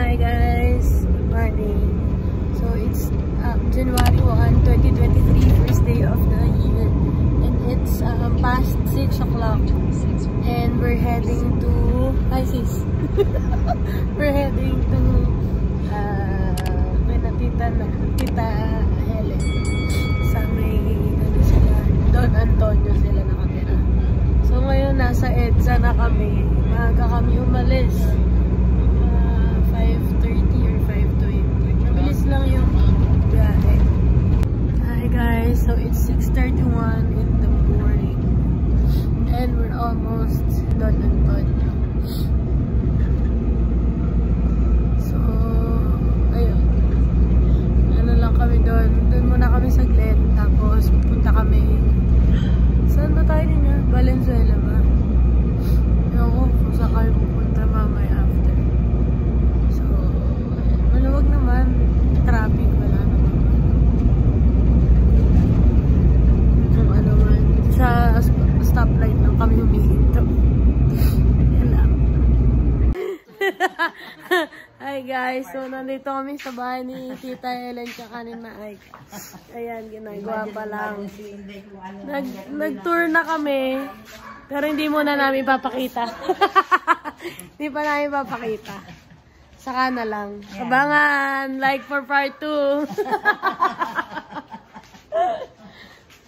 Hi guys, good morning. So it's January 1, 2023, first day of the year, and it's past 6 o'clock, and we're heading to we're heading to Tita Helen sa may Don Antonio sila nakatira. So ngayon nasa EDSA na kami. Maaga kami umalis. 5:30 or 5:20. Mabilis lang yung biyahe. Hi guys, so it's 6:31 in the morning. And we're almost Don Antonio. So, ayun. Ano lang kami doon. Doon muna kami saglit. Tapos pupunta kami. Saan ba tayo niya? Valenzuela ba? Ewan ko kung saan kami pupunta mamaya after. So, maluwag naman. Traffic, wala naman. Kung ano man. Sa stoplight lang kami humihinto. Yan lang. Hi guys, so nandito kami sa bahay ni Tita Helen tsaka ni Mike. Ayan, ginagawa pa lang. Nag-tour na kami, pero hindi muna namin papakita. Hindi pa namin papakita. Saka na lang. Abangan, like for part 2.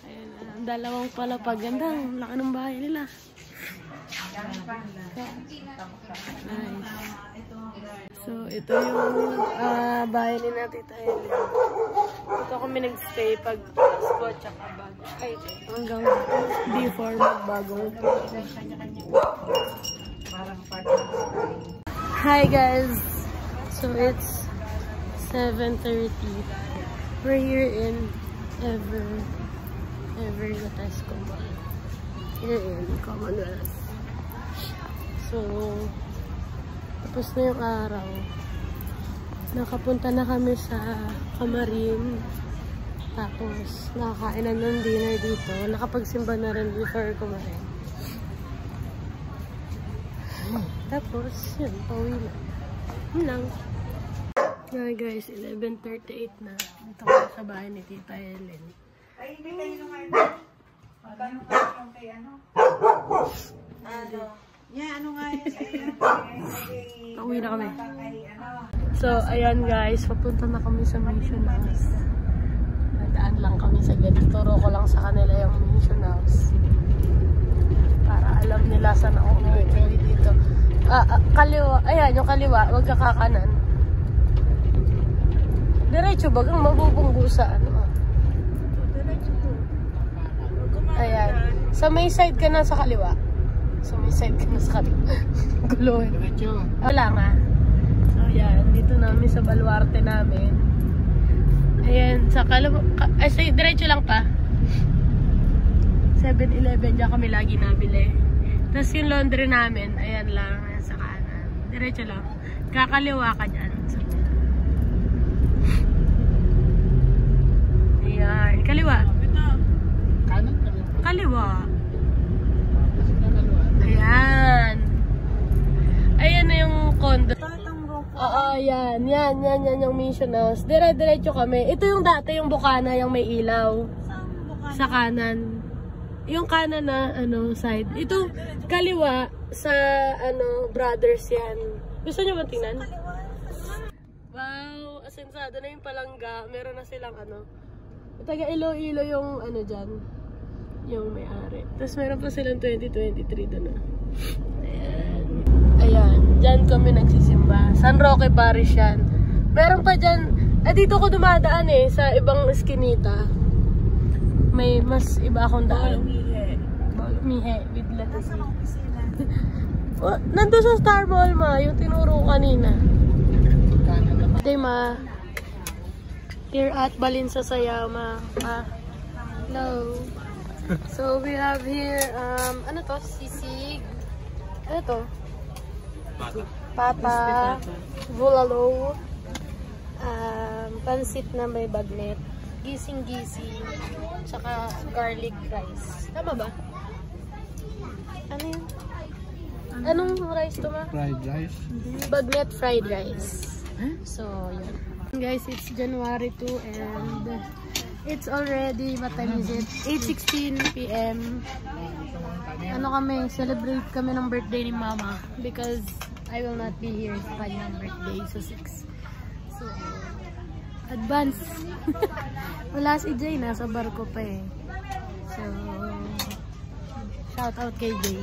Ayan, ang dalawang palapag. Ganda, ang laki ng bahay nila. Nice. So, ito yung bahay ni na Tita Helen. Ito kami nag-stay pag Pasko tsaka bago. Ay, hanggang before magbagong. Hi guys! So, it's 7:30. We're here in Evergatesco Mall. Here in Commonwealth. So, tapos na yung araw. Nakapunta na kami sa Camarin. Tapos, nakakain na ng dinner dito. Nakapagsimba na rin before kumain. Tapos, yun, pauwi na. Yun lang. Hi guys, 11:38 na. Dito ko sa bahay ni Tita Helen. Ay, hindi tayo nung ano. Magkano pa yung kay ano? Ano? Yeah, ano nga yun? Pauwi na kami. So, ayan guys, papunta na kami sa Mission House. Nadaan lang kami sa ganito. Turo ko lang sa kanila yung Mission House. Para alam nila saan ako umuwi dito. Kaliwa. Ayan, yung kaliwa. Huwag ka kakanan. Diretso ba? Kung mabubunggo sa ano. Diretso to. Ayan. Sa may side ka na sa kaliwa. So, may side ka na sa kaliwa. Guloy. Wala nga. So, yan. Dito namin sa baluarte namin. Ayan. Sa kaliwa. Ay, diretso lang pa. 7-Eleven. Diyan kami lagi nabili. Tapos yung laundry namin. Ayan lang. Ayan sa kanan. Diretso lang. Kakaliwa ka dyan. So, ayan. Kaliwa. Kanan? Kaliwa. Ayan. Ayan na yung condo. Oo, yan. Yan yung Mission House. Diretso kami. Ito yung dati, yung bukana, yung may ilaw. Sa kanan. Yung kanan na, side. Ito, kaliwa, sa, Brothers yan. Gusto nyo ba tingnan? Wow, asensado na yung palangga. Meron na silang, taga Iloilo yung, dyan. Yung may-ari. Tapos meron pa silang 2023 doon na. Ayan. Ayan. Diyan kami nagsisimba. San Roque Parish yan. Meron pa dyan. Dito ko dumadaan sa ibang eskinita. May mas iba akong daan. Mihe. With letters. Nandun sa Star Mall, ma. Yung tinuro ko kanina. Hey, ma. Here at Balinsa Sayama. Hello. So we have here, ano to? Sisig. Ano to? Pata. Bulalo. Pansit na may bagnet. Gising-gising. Tsaka garlic rice. Tama ba? Ano yun? Anong rice to, ma? Fried rice. Bagnet fried rice. So, yun. Guys, it's January 2 and it's already, what time is it? 8:16 p.m. Ano kami, celebrate kami ng birthday ni Mama because I will not be here sa kanyang birthday sa 6. So, advance. Wala si Jay, nasa barko pa eh. So, shout out kay Jay.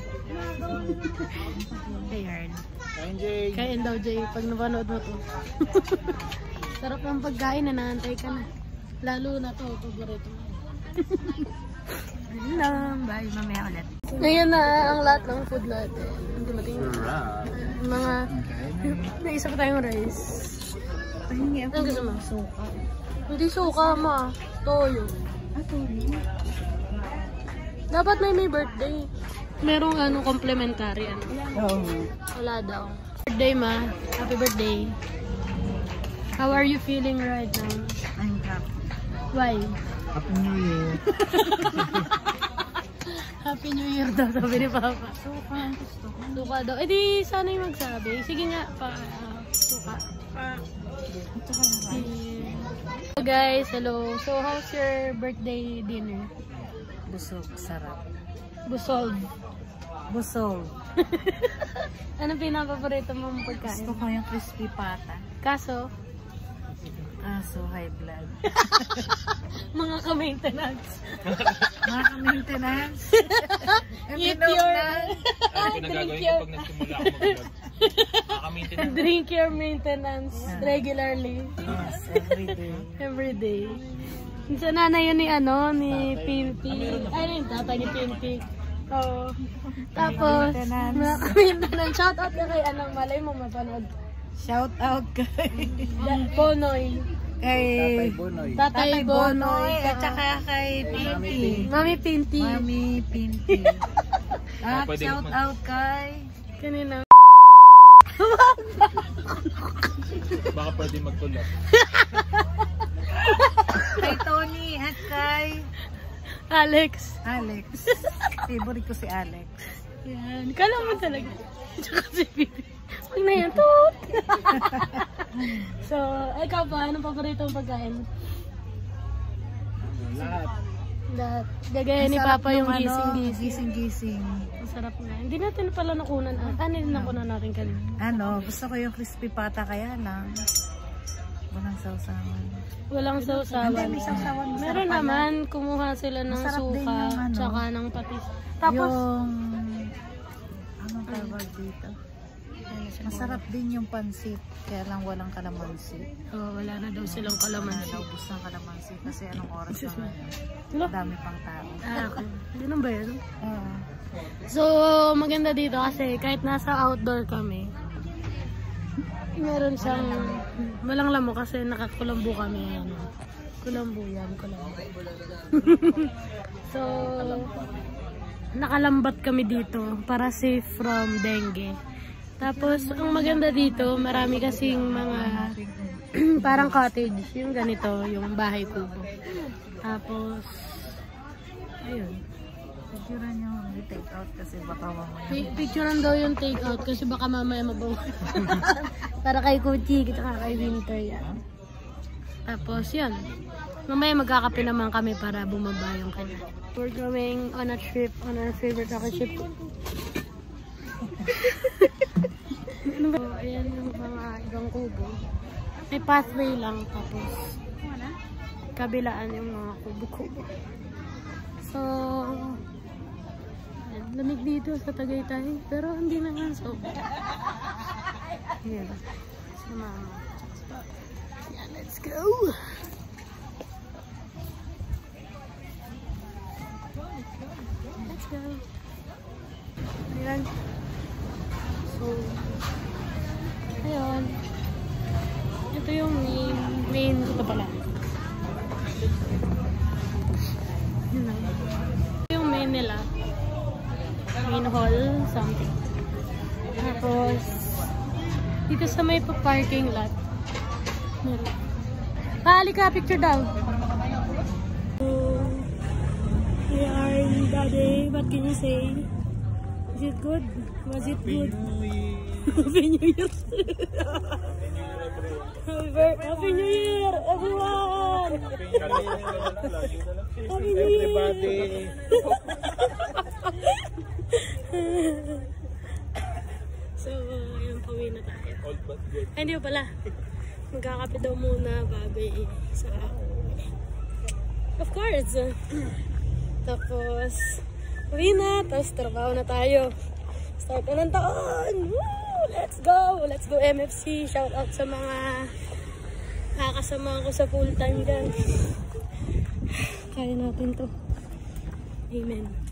Kay Yarn. Kain daw Jay, pag napanood mo to. Sarap ng pagkain, nanaantay ka na. Lalo na to, paborito mo. Bye, mamaya ulit. Ngayon na ang lahat ng food natin. Dumating mga naisa pa tayong rice. Ang gusto mo? Suka. Hindi suka, ma. Toyo. Toyo? Dapat may birthday. Merong complimentary. Wala daw. Birthday, ma. Happy birthday. How are you feeling right now? I'm happy. Why? Happy New Year. Happy New Year daw, sabi ni Papa. Suka ang gusto ko. Suka daw. Eh di, sana yung magsabi. Sige nga, suka. Ito ka naman. So guys, hello. So, how's your birthday dinner? Busog, sarap. Busog. Busog. Anong pinapaborito mong pagkain? Gusto ko yung crispy pata. Kaso, high blood. mga ka-maintenance. Mga ka-maintenance. Eat your... Pinagagawin ko pag nagsimula ako mag-vlog. Drink your maintenance regularly. Yes, every day. Every day. Sa nanay yun ni Pimpi. Ay, yung tatay ni Pimpi. Oo. Tapos, mga ka-maintenance. Shout out ka kay malay mo mapanood. Shout out kay Bonoy. Kay Tatay Bonoy. At saka kay Pinti. Mami Pinti. Mami Pinti. At Pwede shout out kay Kanina. Baka pwede magtulak. kay Tony at kay Alex. Alex. Favorite ko si Alex. Yan. Kala mo talaga. Tsaka si Pipi. Huwag na yan. Toot! So, ikaw ba? Anong paborito mong pagkain? Lahat. Gagaya ni Papa yung gising-gising. Gising-gising. Masarap na. Hindi natin pala nakunan. Din nakunan natin kanina. Gusto ko yung crispy pata kaya lang. Walang sausawan. Walang sausawan. Hindi, may sausawan. Meron naman. Kumuha sila ng masarap suka. Tsaka ng patis. Tapos, anong tawag dito? Masarap din yung pansit. Kaya lang walang kalamansi. wala na daw silang kalamansi. Naubos ng kalamansi. Kasi anong oras na ngayon? Wala. Dami pang tao. Okay. Ganun ba yun? Oo. So, maganda dito kasi kahit nasa outdoor kami, meron siyang walang lamok kasi nakakulambo kami. Kulambo yan, kulambo. So, nakalambat kami dito para safe from dengue. Tapos, ang maganda dito, marami kasing mga parang cottage, yung ganito, yung bahay kubo. Tapos, ayun. Picturean yung take out kasi baka mamaya. Picturean daw yung take out kasi baka mamaya mabawa. Para kay Kuchi, kita kay Winter yan. Tapos, yun. Mamaya magkakape naman kami para bumaba yung kanya. We're going on a trip, on our favorite rocket ship. So, ayan yung mga ibang kubo. May pathway lang tapos kabilaan yung mga kubo-kubo. So, lamig dito sa Tagaytay pero hindi naman so. Ayan. So, yeah, let's go! Let's go! Ayan. So, ayun. Ito yung main ito pala. Yun lang. Ito yung main nila. Main hall, something. Tapos, dito sa may parking lot. Meron. Halika, picture daw. So, we are in Daddy. What can you say? Is it good? Was it good? Happy New Year. Happy New Year, everyone! Happy New Year! So, ayun, pauwi na tayo. Ay, hindi pala. Magkakape daw muna bago sa of course. Tapos, uwi na. Tapos, trabaho na tayo. Start na ng taon. Woo! Let's go! Let's go MFC. Shout out sa mga kakasama ko sa full time dyan. Kaya natin to. Amen.